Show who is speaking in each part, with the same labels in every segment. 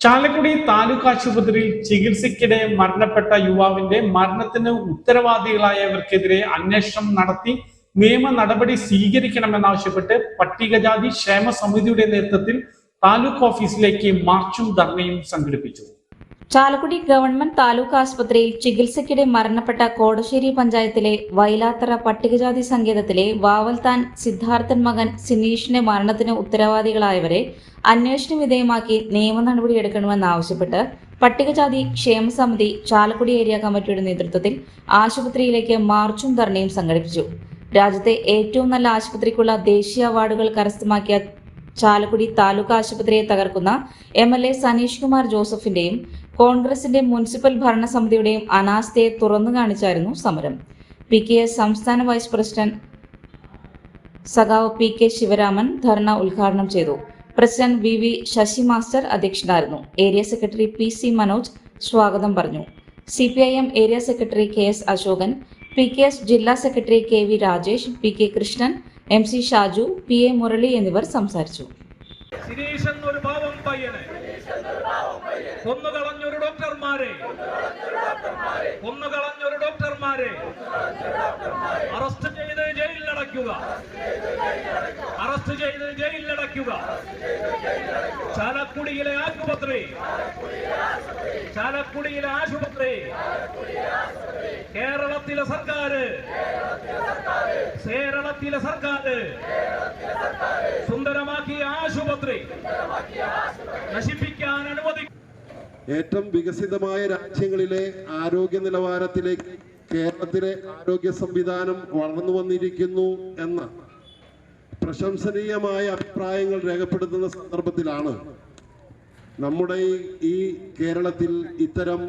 Speaker 1: ചാലക്കുടി താലൂക്ക് ആശുപത്രിയിൽ ചികിത്സയ്ക്കിടെ മരണപ്പെട്ട യുവാവിന്റെ മരണത്തിന് ഉത്തരവാദികളായവർക്കെതിരെ അന്വേഷണം നടത്തി നിയമ നടപടി സ്വീകരിക്കണമെന്നാവശ്യപ്പെട്ട് പട്ടികജാതി ക്ഷേമ സമിതിയുടെ നേതൃത്വത്തിൽ താലൂക്ക് ഓഫീസിലേക്ക് മാർച്ചും ധർണയും സംഘടിപ്പിച്ചു.
Speaker 2: ചാലക്കുടി ഗവൺമെന്റ് താലൂക്ക് ആശുപത്രിയിൽ ചികിത്സയ്ക്കിടെ മരണപ്പെട്ട കോടശ്ശേരി പഞ്ചായത്തിലെ വൈലാത്തറ പട്ടികജാതി സങ്കേതത്തിലെ വാവൽത്താൻ സിദ്ധാർത്ഥൻ മകൻ സിനീഷിന്റെ മരണത്തിന് ഉത്തരവാദികളായവരെ അന്വേഷണ വിധേയമാക്കി നിയമ നടപടിയെടുക്കണമെന്നാവശ്യപ്പെട്ട് പട്ടികജാതി ക്ഷേമ സമിതി ചാലക്കുടി ഏരിയ കമ്മിറ്റിയുടെ നേതൃത്വത്തിൽ ആശുപത്രിയിലേക്ക് മാർച്ചും ധർണയും സംഘടിപ്പിച്ചു. രാജ്യത്തെ ഏറ്റവും നല്ല ആശുപത്രിക്കുള്ള ദേശീയ അവാർഡുകൾ കരസ്ഥമാക്കിയ ചാലക്കുടി താലൂക്ക് ആശുപത്രിയെ തകർക്കുന്ന MLA സനീഷ് കുമാർ ജോസഫിന്റെയും കോൺഗ്രസിന്റെ മുനിസിപ്പൽ ഭരണസമിതിയുടെയും അനാസ്ഥയെ തുറന്നു കാണിച്ചായിരുന്നു സമരം. PKS സംസ്ഥാന വൈസ് പ്രസിഡന്റ് സഖാവ് PK ശിവരാമൻ ധർണ ഉദ്ഘാടനം ചെയ്തു. പ്രസിഡന്റ് VV ശശി മാസ്റ്റർ അധ്യക്ഷനായിരുന്നു. ഏരിയ സെക്രട്ടറി PC മനോജ് സ്വാഗതം പറഞ്ഞു. CPIM area secretary KS Ashokan, PKS ജില്ലാ secretary KV Rajesh, PK Krishnan, MC Shaju, PA Murali എന്നിവർ സംസാരിച്ചു.
Speaker 3: അറസ്റ്റ് ചെയ്ത് ജയിലിലടയ്ക്കുക. ചാലക്കുടിയിലെ ആശുപത്രി കേരളത്തിലെ സർക്കാർ സുന്ദരമാക്കിയ ആശുപത്രി നശിപ്പിക്കാൻ അനുവദിക്കും.
Speaker 4: ഏറ്റവും വികസിതമായ രാജ്യങ്ങളിലെ ആരോഗ്യ നിലവാരത്തിലേക്ക് കേരളത്തിലെ ആരോഗ്യ സംവിധാനം വളർന്നു വന്നിരിക്കുന്നു എന്ന പ്രശംസനീയമായ അഭിപ്രായങ്ങൾ രേഖപ്പെടുത്തുന്ന സന്ദർഭത്തിലാണ് നമ്മുടെ ഈ കേരളത്തിൽ ഇത്തരം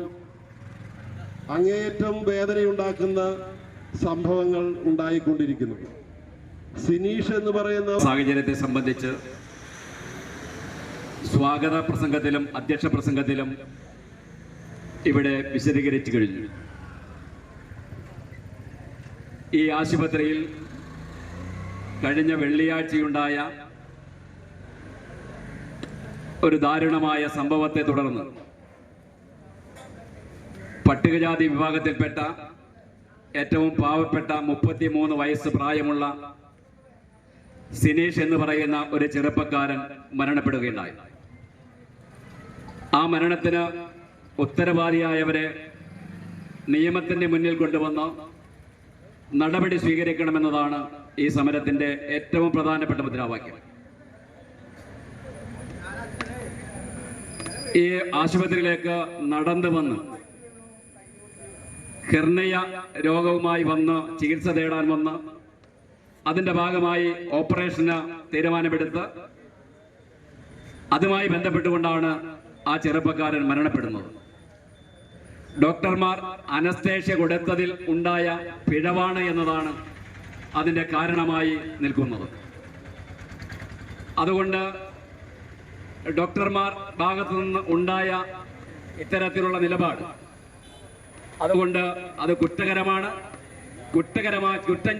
Speaker 4: അങ്ങേയറ്റം വേദനയുണ്ടാക്കുന്ന സംഭവങ്ങൾ ഉണ്ടായിക്കൊണ്ടിരിക്കുന്നത്. സിനീഷ് എന്ന് പറയുന്ന
Speaker 5: സാഹചര്യത്തെ സംബന്ധിച്ച് സ്വാഗത പ്രസംഗത്തിലും അധ്യക്ഷ പ്രസംഗത്തിലും ഇവിടെ വിശദീകരിച്ചു കഴിഞ്ഞു. ഈ ആശുപത്രിയിൽ കഴിഞ്ഞ വെള്ളിയാഴ്ചയുണ്ടായ ഒരു ദാരുണമായ സംഭവത്തെ തുടർന്ന് പട്ടികജാതി വിഭാഗത്തിൽപ്പെട്ട ഏറ്റവും പാവപ്പെട്ട 33 വയസ്സ് പ്രായമുള്ള സിനീഷ് എന്ന് പറയുന്ന ഒരു ചെറുപ്പക്കാരൻ മരണപ്പെടുകയുണ്ടായി. ആ മരണത്തിന് ഉത്തരവാദിയായവരെ നിയമത്തിന്റെ മുന്നിൽ കൊണ്ടുവന്ന് നടപടി സ്വീകരിക്കണമെന്നതാണ് ഈ സമരത്തിന്റെ ഏറ്റവും പ്രധാനപ്പെട്ട മുദ്രാവാക്യം. ഈ ആശുപത്രിയിലേക്ക് നടന്നു വന്ന് ഹെർണിയ രോഗവുമായി വന്ന് ചികിത്സ തേടാൻ വന്ന് അതിന്റെ ഭാഗമായി ഓപ്പറേഷന് തീരുമാനമെടുത്ത് അതുമായി ബന്ധപ്പെട്ടുകൊണ്ടാണ് ആ ചെറുപ്പക്കാരൻ മരണപ്പെടുന്നത്. ഡോക്ടർമാർ അനസ്തേഷ്യ കൊടുത്തതിൽ ഉണ്ടായ പിഴവാണ് എന്നതാണ് അതിന്റെ കാരണമായി നിൽക്കുന്നത്. അതുകൊണ്ട് ഡോക്ടർമാർ ഭാഗത്തു നിന്ന് ഉണ്ടായ ഇത്തരത്തിലുള്ള നിലപാട് അതുകൊണ്ട് അത് കുറ്റം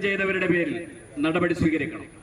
Speaker 5: ചെയ്തവരുടെ പേരിൽ നടപടി സ്വീകരിക്കണം.